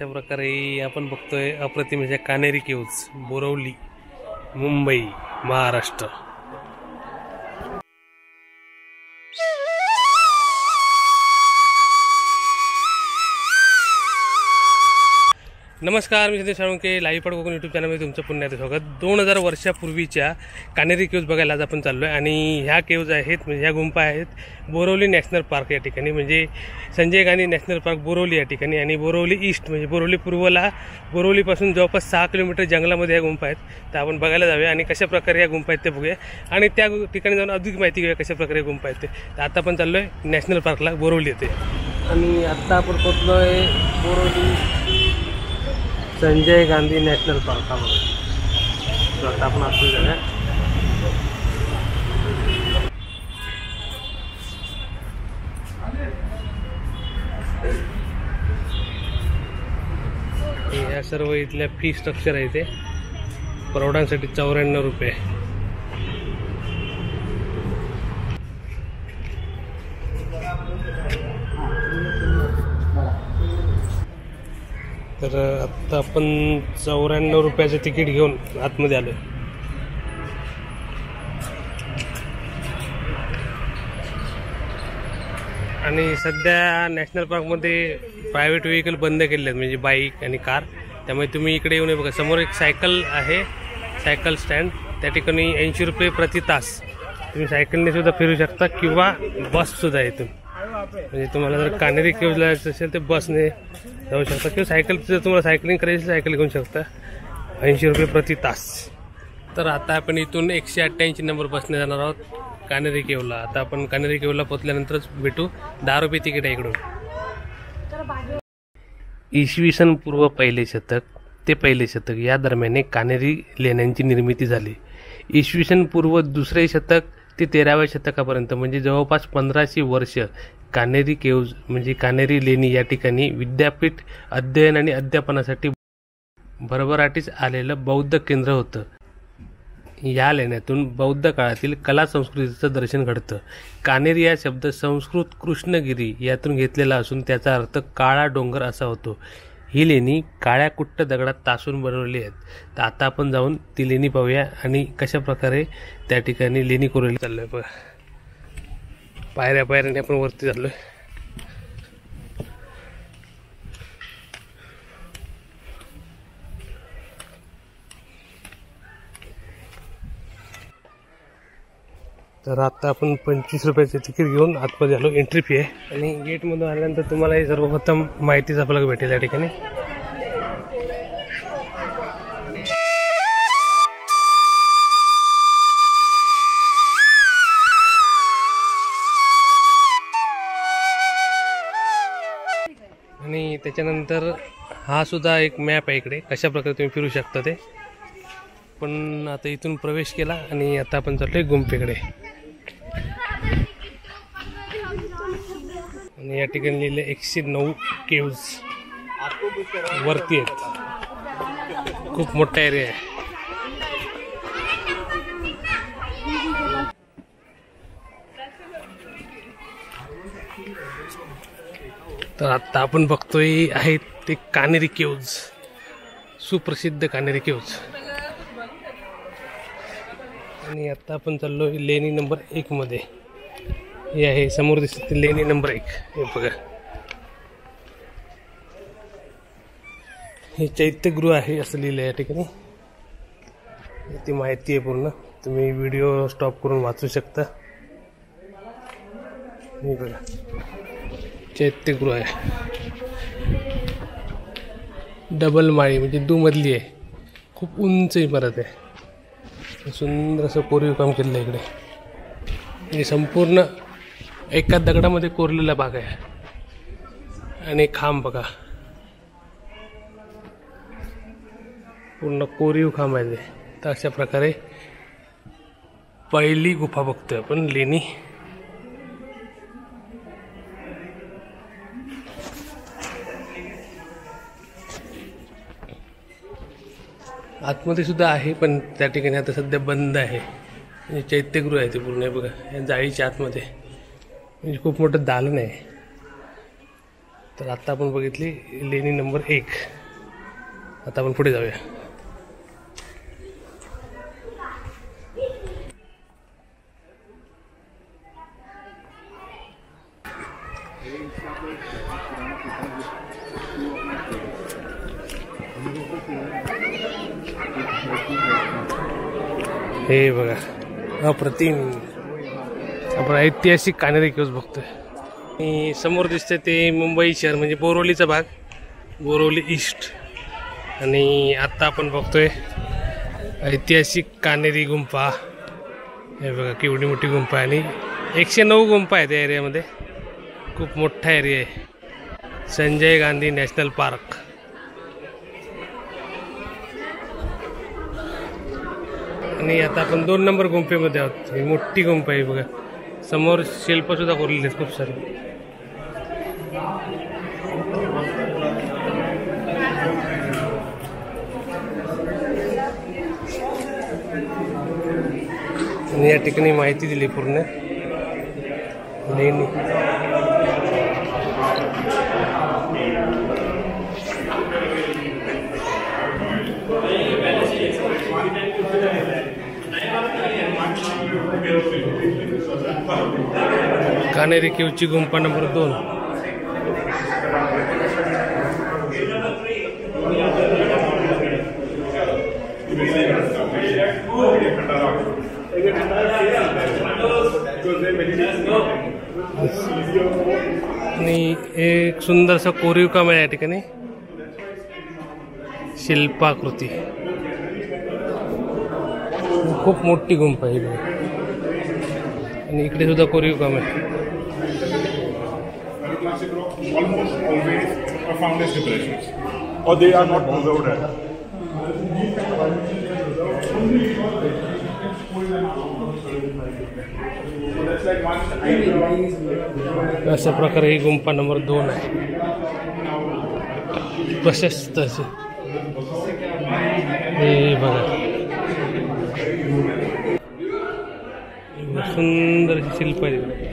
अशा प्रकारे आपण बघतोय अप्रतिम अशा कानेरी केव्ज, बोरवली, मुंबई, महाराष्ट्र। नमस्कार, मी संदेश Salunke, live pod Konkan YouTube चॅनलमध्ये तुमचं पुन्हा एकदा स्वागत। 2000 वर्षापूर्वीच्या कानेरी केव्ज बघायला आज आपण चाललो आहे आणि ह्या केव्ज आहेत म्हणजे ह्या गुंफा आहेत बोरवली नॅशनल पार्क या ठिकाणी, म्हणजे संजय गांधी नॅशनल पार्क बोरवली या ठिकाणी, आणि बोरवली ईस्ट म्हणजे बोरवली पूर्वला बोरवलीपासून जवळपास 6 किलोमीटर जंगलामध्ये ह्या गुंफा आहेत। तर आपण बघायला जाऊया आणि कशा प्रकारे ह्या गुंफा आहेत ते बघूया आणि त्या ठिकाणी जाऊन अधिक माहिती घेऊया कशा प्रकारे गुंफा आहेत ते। तर आता आपण चाललो आहे नॅशनल पार्कला बोरवली येथे आणि आत्ता आपण पोहोचलो आहे बोरवली संजय गांधी नॅशनल पार्कामध्ये। तर आता आपण आतून जाऊया। या सर्व इथल्या फी स्ट्रक्चर आहे ते प्रौढांसाठी 94 रुपये। तर आता आपण 94 रुपयाचं तिकीट घेऊन आतमध्ये आलो। आणि सध्या नॅशनल पार्कमध्ये प्रायव्हेट व्हेकल बंद केले आहेत, म्हणजे बाईक आणि कार, त्यामुळे तुम्ही इकडे येऊ नये। बघा समोर एक सायकल आहे, सायकल स्टँड, त्या ठिकाणी 80 रुपये प्रति तास तुम्ही सायकलने सुद्धा फिरू शकता किंवा बस सुद्धा इथून, म्हणजे तुम्हाला जर कानेरी केव्ज जायचं असेल तर बसने जाऊ शकता किंवा सायकल, जर तुम्हाला सायकलिंग करायची सायकल घेऊ शकता। 80 रुपये प्रति तास। तर आता आपण इथून 188 नंबर बसने जाणार आहोत कानेरी केव्जला। आता आपण कानेरी केव्जला पोहोचल्यानंतरच भेटू। 10 रुपये तिकीट आहे इकडून। इसवी सन पूर्व पहिले शतक ते पहिले शतक या दरम्यान कानेरी लेण्यांची निर्मिती झाली। इसवी सन पूर्व दुसरे शतक ते 13व्या शतकापर्यंत म्हणजे जवळपास 1500 वर्ष कानेरी केव्ज म्हणजे कानेरी लेणी या ठिकाणी विद्यापीठ, अध्ययन आणि अध्यापनासाठी भरभराटीस आलेलं बौद्ध केंद्र होतं। या लेण्यातून बौद्ध काळातील कला संस्कृतीचं दर्शन घडतं। कानेरी हा शब्द संस्कृत कृष्णगिरी यातून घेतलेला असून त्याचा अर्थ काळा डोंगर असा होतो। ही लेणी काळ्या कुट्ट दगडात तासून बनवली आहेत। तर आता आपण जाऊन ती लेणी पाहूया आणि कशा प्रकारे त्या ठिकाणी लेणी कोरली चाललोय। बघा पायऱ्या पायऱ्याने आपण वरती चाललोय। तर आता आपण 25 रुपयाचे तिकीट घेऊन आतमध्ये आलो। एंट्री फी आहे आणि गेटमधून आल्यानंतर तुम्हाला हे सर्वप्रथम माहितीचा फलक भेटेल या ठिकाणी। आणि त्याच्यानंतर हा सुद्धा एक मॅप आहे इकडे, कशा प्रकारे तुम्ही फिरू शकता ते। पण आता इथून प्रवेश केला आणि आता आपण चाललोय गुंफेकडे आणि या ठिकाणी लिहिले 109 केव्ज वरती आहेत। खूप मोठा एरिया आहे। तर आता आपण बघतोय आहेत ते कानेरी केव्ज, सुप्रसिद्ध कानेरी केव्ज। आणि आता आपण चाललोय लेणी नंबर 1 मध्ये। हे आहे समोर दिसते लेणी नंबर 1। हे बघा, हे चैत्यगृह आहे असं लिहिलं या ठिकाणी। ती माहिती आहे पूर्ण, तुम्ही व्हिडिओ स्टॉप करून वाचू शकता। हे बघा चैत्यगृह आहे, डबल माळी म्हणजे दुमजली आहे, खूप उंच इमारत आहे। सुंदर असं कोरीव काम केलेलं आहे इकडे। हे संपूर्ण एका दगडामध्ये कोरलेला भाग आहे आणि खांब बघा, पूर्ण कोरीव खांब आहे ते। तर अशा प्रकारे पहिली गुफा बघतोय आपण लेणी। आतमध्ये सुद्धा आहे पण त्या ठिकाणी आता सध्या बंद आहे। चैत्यगृह आहे ते पूर्ण, बघा या जाळीच्या आतमध्ये, म्हणजे खूप मोठं दालन आहे। तर आता आपण बघितली लेणी नंबर 1. आता आपण पुढे जाऊया. हे बघा, अप्रतिम. आपण ऐतिहासिक कान्हेरी केव्ज बघतोय आणि समोर दिसतंय ते मुंबई शहर म्हणजे बोरिवलीचा भाग, बोरिवली ईस्ट. आणि आता आपण बघतोय ऐतिहासिक कान्हेरी गुंफा. हे बघा केवढी मोठी गुंफा आहे आणि 109 गुंफा आहे त्या एरियामध्ये. खूप मोठा एरिया आहे. Sanjay Gandhi national park. आणि आता आपण 2 नंबर गुंफेमध्ये आहोत. ही मोठी गुंफा आहे बघा. समोर शिल्प सुद्धा कोरलेले आहेत खूप सारे. आणि या ठिकाणी माहिती दिली पूर्ण लेणी. कान्हेरी केव्जची गुंफा नंबर 2. आणि एक सुंदरसा कोरीव काम आहे या ठिकाणी. शिल्पाकृती. खूप मोठी गुंफा आहे आणि इकडे सुद्धा कोरीव काम आहे. Almost always founders depressions, or they are not preserved at. अशा प्रकारे ही गुंफा नंबर 2 आहे. प्रशस्त असे हे बघा. सुंदर शिल्प आहे.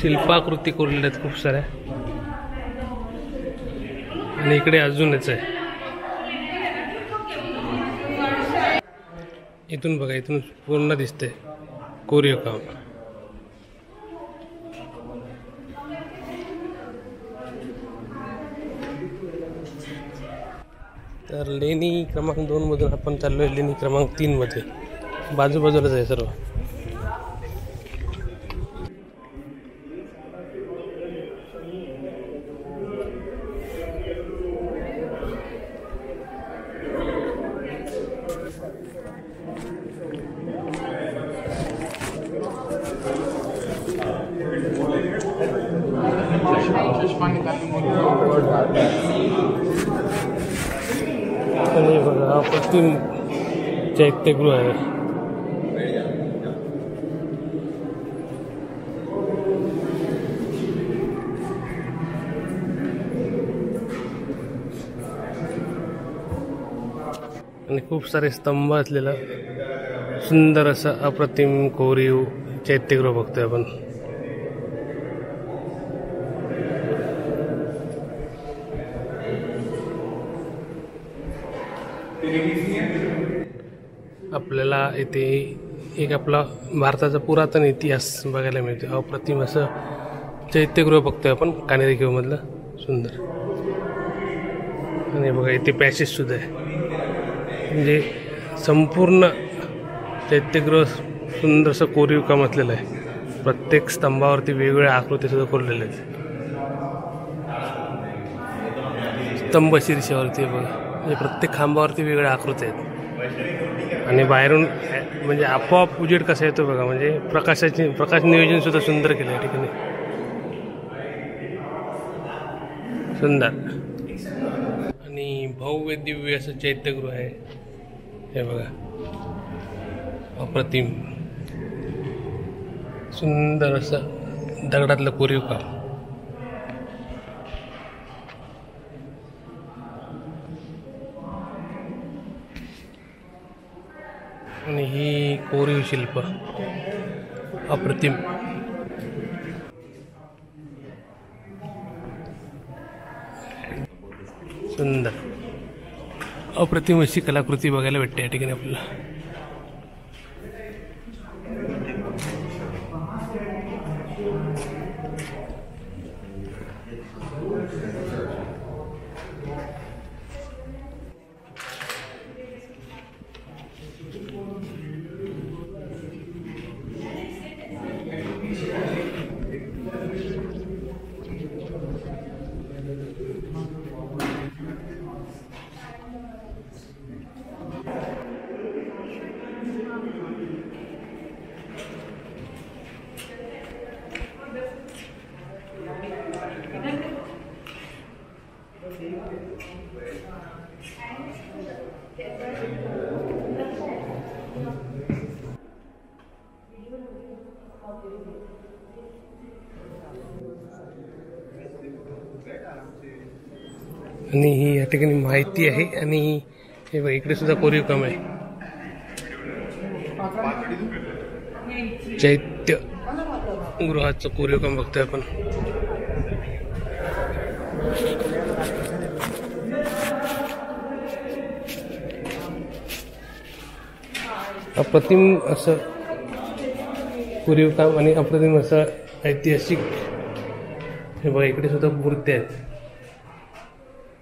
शिल्पाकृती कोरलेल्या आहेत खूप साऱ्या. आणि इकडे अजूनच आहे. इथून बघा, इथून पूर्ण दिसतंय कोरीव काम. तर लेणी क्रमांक 2 मधून आपण चाललोय लेणी क्रमांक 3 मध्ये. बाजूबाजूलाच आहे सर्व. आणि बघा अप्रतिम चैत्यगृह आहे. आणि खूप सारे स्तंभ असलेलं सुंदर असं अप्रतिम कोरीव चैत्यगृह बघतोय आपण. आपल्याला इथे एक आपला भारताचा पुरातन इतिहास बघायला मिळतो. अप्रतिम असं चैत्यगृह बघतोय आपण कान्हेरी केव्जमधलं. सुंदर. आणि बघा इथे पॅसेज सुद्धा आहे. म्हणजे संपूर्ण चैत्यगृह सुंदरसं कोरीव काम असलेलं आहे. प्रत्येक स्तंभावरती वेगवेगळ्या आकृती सुद्धा कोरलेल्या आहेत. स्तंभ शीर्षावरती बघा, म्हणजे प्रत्येक खांबावरती वेगवेगळ्या आकृती आहेत. आणि बाहेरून म्हणजे आपोआप उजेड कसा येतो बघा. म्हणजे प्रकाश नियोजन सुद्धा सुंदर केलं या ठिकाणी. सुंदर आणि भव्य दिव्य असं चैत्यगृह आहे हे बघा. अप्रतिम सुंदर असं दगडातलं कोरीव काम. आणि ही कोरीव शिल्प अप्रतिम. सुंदर अप्रतिम अशी कलाकृती बघायला भेटते या ठिकाणी आपल्याला. आणि ही या ठिकाणी माहिती आहे. आणि हे बघा इकडे सुद्धा कोरीव काम आहे. चैत्य गृहाचं कोरीव काम बघतोय आपण. अप्रतिम असं कोरीव काम आणि अप्रतिम असं ऐतिहासिक. हे बघा इकडे सुद्धा मूर्त्या आहेत.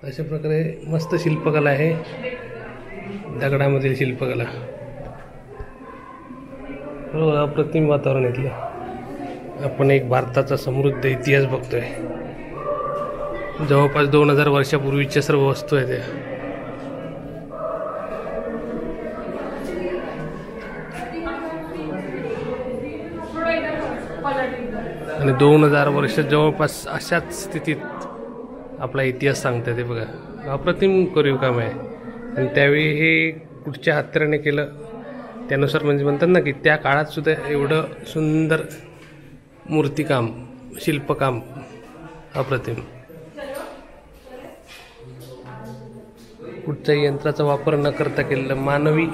अशा प्रकारे मस्त शिल्पकला आहे, दगडामधील शिल्पकला. अप्रतिम वातावरण इथलं. आपण एक भारताचा समृद्ध इतिहास बघतोय. जवळपास 2000 वर्षापूर्वीच्या सर्व वस्तू आहेत त्या. आणि 2000 वर्ष जवळपास अशाच स्थितीत आपला इतिहास सांगतात. ते बघा अप्रतिम कोरीव काम आहे. आणि त्यावेळी हे कुठच्या हत्याराने केलं त्यानुसार म्हणजे म्हणतात ना की त्या काळात सुद्धा एवढं सुंदर मूर्तिकाम शिल्पकाम अप्रतिम. कुठच्याही यंत्राचा वापर न करता केलेलं मानवी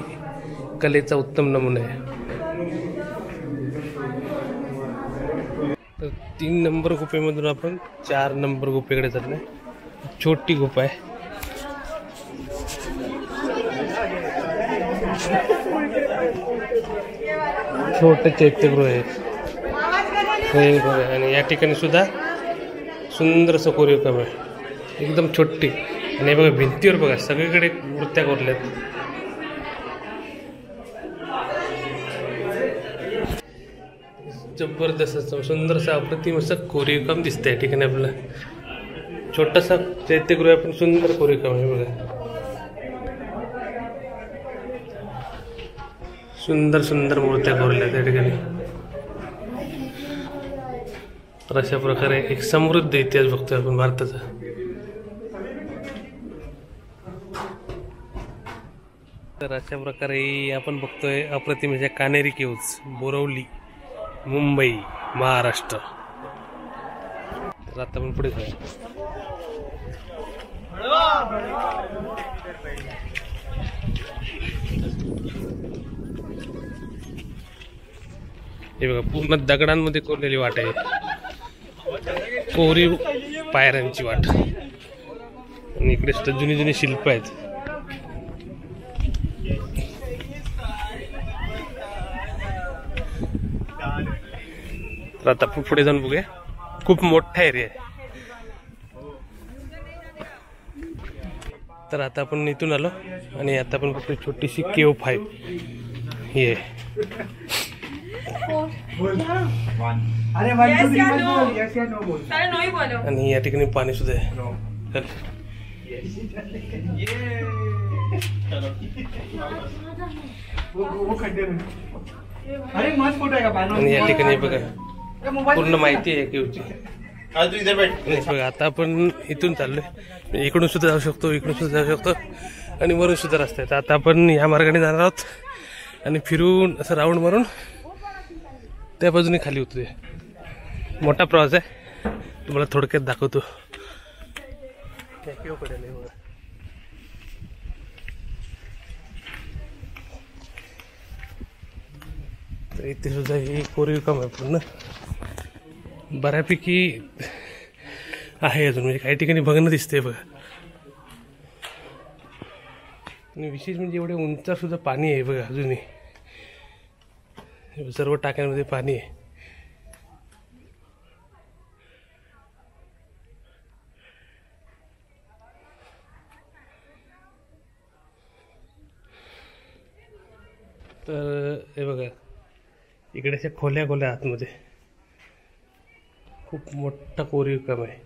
कलेचा उत्तम नमुना आहे. तर 3 नंबर गुफेमधून आपण 4 नंबर गुफेकडे चाललोय. छोटी गुफा आहे. छोटं चैत्यगृह आहे हे बघा. आणि या ठिकाणी सुद्धा सुंदर असं कोरीव काम आहे, एकदम छोटी. आणि बघा भिंतीवर बघा सगळीकडे मूर्त्या कोरल्यात. जबरदस्त असं सुंदरसं अप्रतिम असं कोरीव काम दिसतंय या ठिकाणी आपल्याला. छोटासा चैत्यगृह पण सुंदर कोरीव काम आहे बघा. सुंदर सुंदर मूर्त्या कोरल्या त्या ठिकाणी. तर अशा प्रकारे एक समृद्ध इतिहास बघतोय आपण भारताचा. तर अशा प्रकारे आपण बघतोय अप्रतिम अशा कानेरी केव्ज, बोरवली, मुंबई, महाराष्ट्र. तर आता आपण पुढे जाऊया. हे बघा पूर्ण दगडांमध्ये कोरलेली वाट आहे, कोरीव पायऱ्यांची वाट. आणि इकडे सुद्धा जुनी जुनी शिल्प आहेत. तर आता पुढे जाऊन बघूया. खूप मोठा एरिया आहे. तर आता आपण इथून आलो आणि आता आपण बघतो छोटीशी केव 5 ही आहे. आणि या ठिकाणी पाणी सुद्धा आहे. आणि या ठिकाणी बघा पूर्ण माहिती आहे केवची. बघा आता आपण इथून चाललोय. इकडून सुद्धा जाऊ शकतो, इकडून सुद्धा जाऊ शकतो आणि वरून सुद्धा रस्ता आहे. तर आता आपण या मार्गाने जाणार आहोत आणि फिरून असं राऊंड मारून त्या बाजूने खाली उतरूया. मोठा प्रवास आहे, तुम्हाला थोडक्यात दाखवतो. तर इथे सुद्धा हे कोरीव काम आहे पूर्ण. बऱ्यापैकी आहे अजून, म्हणजे काही ठिकाणी बघणं दिसतंय बघा. आणि विशेष म्हणजे एवढ्या उंचावर सुद्धा पाणी आहे बघा अजूनही. सर्व टाक्यांमध्ये पाणी आहे. तर हे बघा इकडे अशा खोल्या खोल्या आतमध्ये खूप मोठा कोरीव काम आहे.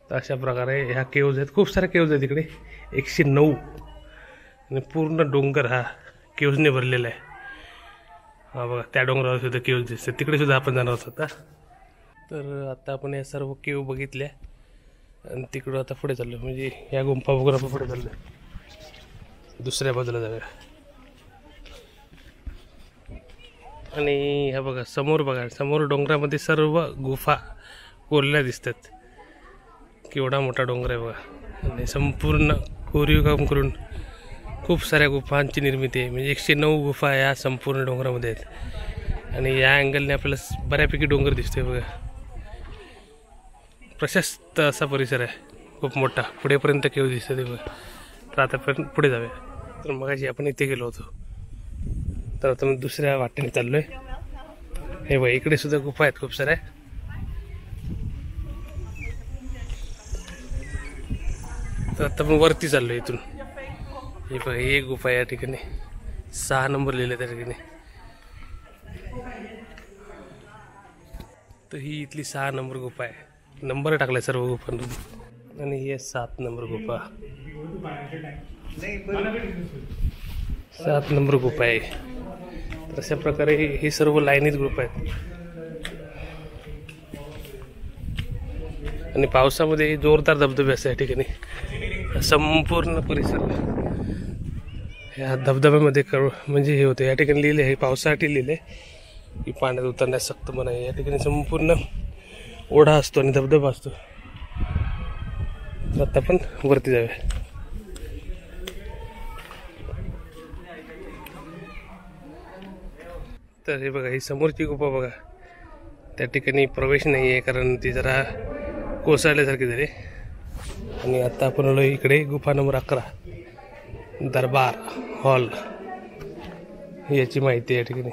तर अशा प्रकारे ह्या केव्ज आहेत. खूप साऱ्या केव्ज आहेत इकडे 109 आणि पूर्ण डोंगर हा केव्जने भरलेला आहे. हा बघा त्या डोंगरावर सुद्धा केव्ज दिसते. तिकडे सुद्धा आपण जाणार आहोत आता. तर आता आपण या सर्व केव्ह बघितल्या आणि तिकडं आता पुढे चाललो. म्हणजे या गुंफा वगैरे आपण पुढे चाललो. दुसऱ्या बाजूला जाऊया. आणि हा बघा समोर बघा समोर डोंगरामध्ये सर्व गुफा कोरल्या दिसतात. केवढा मोठा डोंगर आहे बघा. आणि संपूर्ण कोरीव काम करून खूप साऱ्या गुफांची निर्मिती आहे. म्हणजे 109 गुफा या संपूर्ण डोंगरामध्ये आहेत. आणि या अँगलने आपल्याला बऱ्यापैकी डोंगर दिसतोय बघा. प्रशस्त असा परिसर आहे खूप मोठा. पुढेपर्यंत केव्ह दिसते बघा. तर आता पुढे जाऊया. तर मगाशी आपण इथे गेलो होतो. तर आता मी दुसऱ्या वाटेने चाललोय. हे बघा इकडे सुद्धा गुफा आहेत खूप साऱ्या. तर आता आपण वरती चाललोय इथून. हे बघा एक गुफा या ठिकाणी 6 नंबर लिहिले त्या ठिकाणी. तर ही इथली 6 नंबर गुफा आहे. नंबर टाकलाय सर्व गुफांमध्ये. आणि ही 7 नंबर गुफा. 7 नंबर गुफा आहे. तर अशा प्रकारे हे सर्व लाईनीत गुफा आहेत. आणि पावसामध्ये जोरदार धबधबे असतात या ठिकाणी. संपूर्ण परिसर या धबधब्यामध्ये म्हणजे हे होते. या ठिकाणी लिहिले आहे पावसासाठी लिहिले की पाण्यात उतरण्यास सक्त मनाई. या ठिकाणी संपूर्ण ओढा असतो आणि धबधबा असतो. आता आपण वरती जाऊया. तर हे बघा ही समोरची गुफा बघा. त्या ठिकाणी प्रवेश नाही आहे कारण ती जरा कोसळल्यासारखी झाली. आणि आता आपण आलो इकडे गुफा नंबर 11 दरबार हॉल. याची माहिती आहे या ठिकाणी.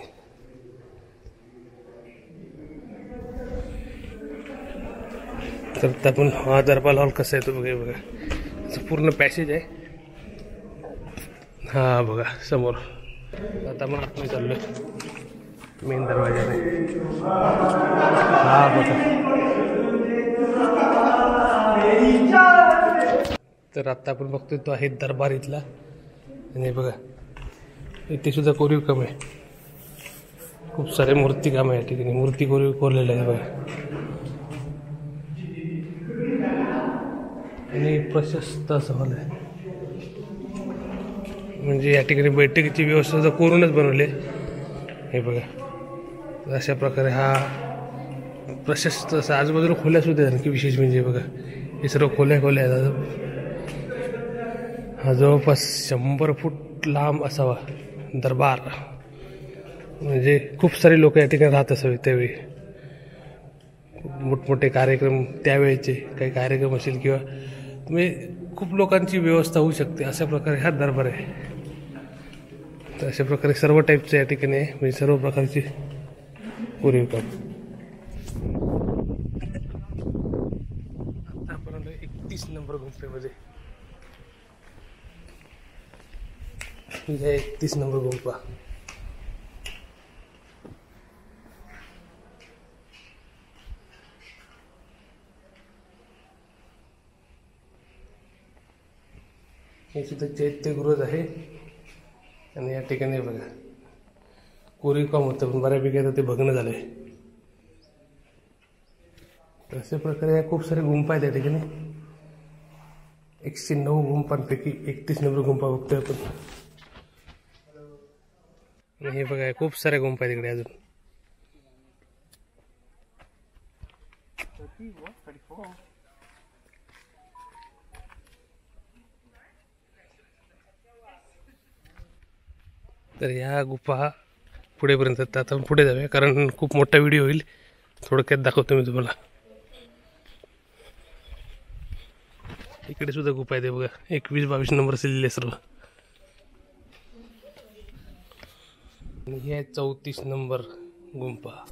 तर आपण हा दरबार हॉल कसा आहे तो बघा. पूर्ण पॅसेज आहे हा बघा समोर. आता आपण आतमध्ये चाललोय मेन दरवाजाने. हा बघा. तर आता आपण बघतोय तो आहे दरबार इथला. आणि बघा इथे सुद्धा कोरीव काम आहे. खूप सारे मूर्ती काम आहे या ठिकाणी. मूर्ती कोरलेले आहे बघा. आणि प्रशस्त असं हॉल आहे. म्हणजे या ठिकाणी बैठकीची व्यवस्था सुद्धा कोरूनच बनवली. हे बघा अशा प्रकारे हा प्रशस्त असं आजूबाजूला खोल्या सुद्धा आणखी विशेष म्हणजे बघा हे सर्व खोल्या आहेत. हा जवळपास 100 फूट लांब असावा दरबार. म्हणजे खूप सारे लोक या ठिकाणी राहत असावे त्यावेळी. मोठमोठे कार्यक्रम त्यावेळेचे काही कार्यक्रम असेल किंवा म्हणजे खूप लोकांची व्यवस्था होऊ शकते. अशा प्रकारे हा दरबार आहे. तर अशा प्रकारे सर्व टाईपचं या ठिकाणी आहे. म्हणजे सर्व प्रकारचे कोरीव काम. आता आपण आलो 31 नंबर गुंफेमध्ये. 31 नंबर गुंफा. हे सुद्धा चैत्यगृहच आहे. आणि या ठिकाणी बघा कोरीव काम होतं पण बऱ्यापैकी आता ते भग्न झालंय. अशा प्रकारे खूप सारे गुंफा आहेत या ठिकाणी. 109 गुंफांपैकी 31 नंबर गुंफा बघतोय आपण. हे बघा खूप साऱ्या गुंफा आहेत इकडे अजून. तर ह्या गुफा पुढेपर्यंत. आता आपण पुढे जाऊया कारण खूप मोठा व्हिडिओ होईल. थोडक्यात दाखवतो मी तुम्हाला. इकडे सुद्धा गुंफा आहे बघा, 21-22 नंबर लिहिलेले सर्व. आणि ही आहे 34 नंबर गुंफा.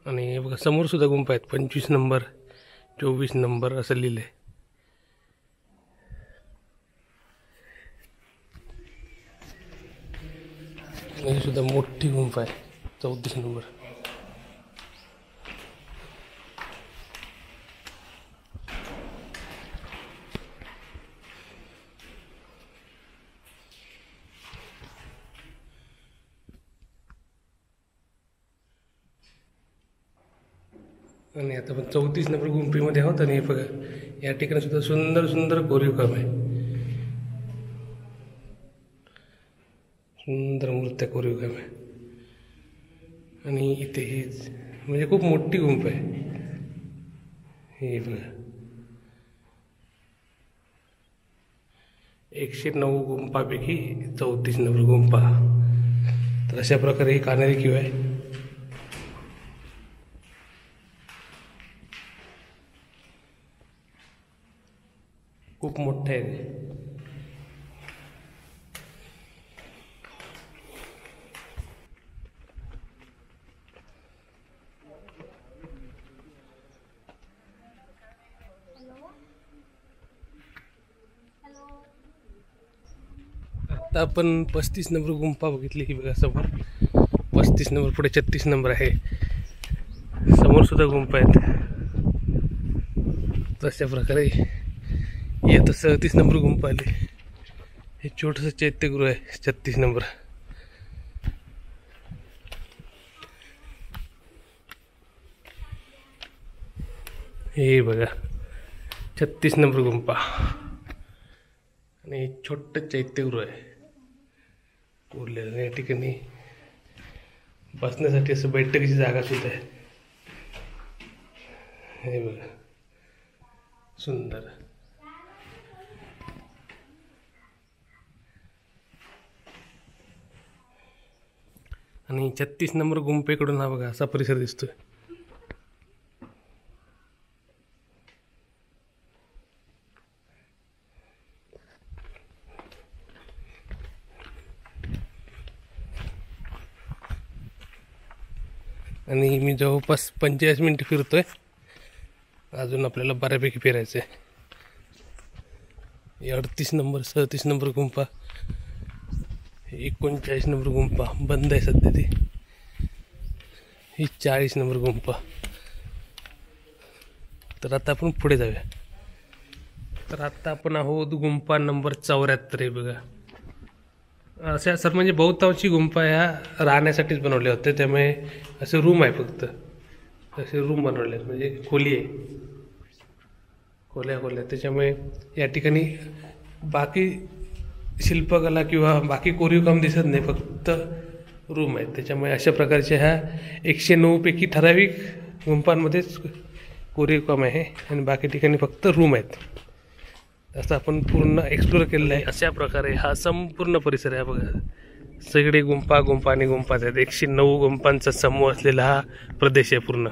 आणि हे बघा समोर सुद्धा गुंफा आहेत, 25 नंबर 24 नंबर असं लिहिलंय. ही सुद्धा मोठी गुंफा आहे, 34 नंबर. आणि आता आपण 34 नंबर गुंफेमध्ये आहोत. आणि हे बघा या ठिकाणी सुद्धा सुंदर सुंदर कोरीव काम आहे, सुंदर मूर्त्या कोरीव काम आहे. आणि इथे ही म्हणजे खूप मोठी गुंफा आहे. हे बघा 109 गुंफापैकी 34 नंबर गुंफा. तर अशा प्रकारे ही कान्हेरी किव आहे. खूप मोठं आहे. आता आपण 35 नंबर गुंफा बघितली ही बघा समोर. 35 नंबर पुढे 36 नंबर आहे. समोर सुद्धा गुंफा आहेत. तशा प्रकारे आता 37 नंबर गुंफा आली. हे छोटंसं चैत्यगृह आहे 36 नंबर. हे बघा 36 नंबर गुंफा. आणि छोटं चैत्यगृह आहे उरलेलं. या ठिकाणी बसण्यासाठी असं बैठकीची जागा सुद्धा आहे. हे बघा सुंदर. आणि 36 नंबर गुंफेकडून हा बघा असा परिसर दिसतोय. आणि मी जवळपास 45 मिनिट फिरतोय. अजून आपल्याला बऱ्यापैकी फिरायचं आहे. 38 नंबर 37 नंबर गुंफा, 39 नंबर गुंफा बंद आहे सध्या ती. ही 40 नंबर गुंफा. तर आता आपण पुढे जाऊया. तर आता आपण आहोत गुंफा नंबर 74 आहे बघा. अशा सर म्हणजे बहुतांशी गुंफा ह्या राहण्यासाठीच बनवल्या होत्या. त्यामुळे असे रूम आहे, फक्त असे रूम बनवले म्हणजे खोली आहे, खोल्या. त्याच्यामुळे या ठिकाणी बाकी शिल्पकला किंवा बाकी कोरीव काम दिसत नाही, फक्त रूम आहेत. त्याच्यामुळे अशा प्रकारच्या ह्या 109 पैकी ठराविक गुंफांमध्येच कोरीव काम आहे आणि बाकी ठिकाणी फक्त रूम आहेत. असं आपण पूर्ण एक्सप्लोर केलेलं आहे. अशा प्रकारे हा संपूर्ण परिसर आहे बघा. सगळे गुंफा आणि गुंफाच आहेत. 109 गुंफांचा समूह असलेला हा प्रदेश आहे पूर्ण.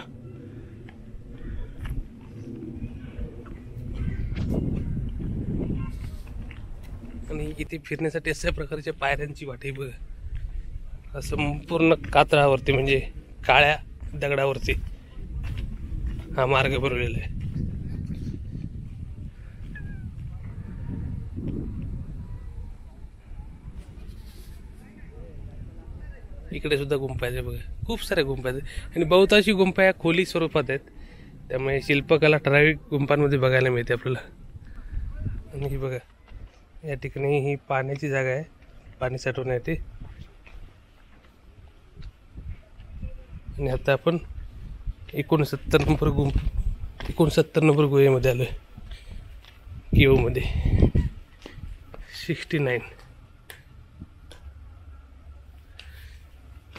आणि इथे फिरण्यासाठी अशा प्रकारच्या पायऱ्यांची वाट आहे बघा. संपूर्ण कातळावरती म्हणजे काळ्या दगडावरती हा मार्ग बनवलेला आहे. इकडे सुद्धा गुंफा आहेत बघा. खूप साऱ्या गुंफा आहेत आणि बहुतांशी गुंफा या खोली स्वरूपात आहेत. त्यामुळे शिल्पकला ठराविक गुंफांमध्ये बघायला मिळते आपल्याला. आणि ही बघा या ठिकाणी ही पाण्याची जागा आहे, पाणी साठवण्यासाठी. आणि आता आपण 69 नंबर गुहेमध्ये आलोय, किओमध्ये 69.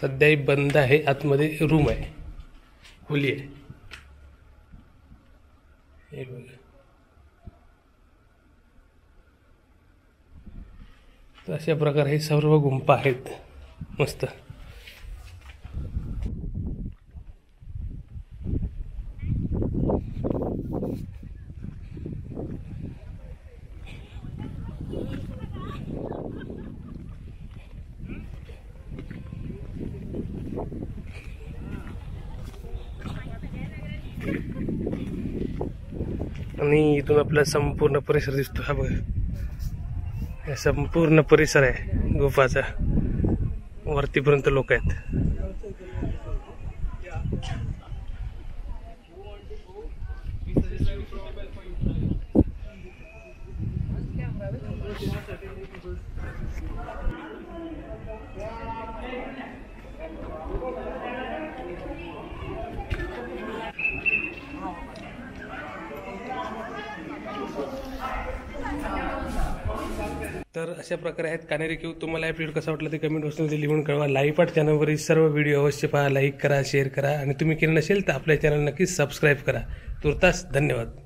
सध्या बंद आहे, आतमध्ये रूम आहे, खोली आहे. हे बघा. तर अशा प्रकारे हे सर्व गुंफा आहेत मस्त. आणि इथून आपला संपूर्ण परिसर दिसतो. हा बघा, हे संपूर्ण परिसर आहे गुफाचा. वरतीपर्यंत लोक आहेत. तर अशा प्रकारे आहेत कानेरी केव्ह. तुम्हाला एपिसोड कसा वाटला ते कमेंट बॉक्समध्ये लिहून कळवा. लाईव्ह पाठ चॅनलवरील सर्व व्हिडिओ अवश्य पहा, लाईक करा, शेअर करा आणि तुम्ही केलं नसेल तर आपल्या चॅनल नक्कीच सबस्क्राईब करा. तुर्तास धन्यवाद.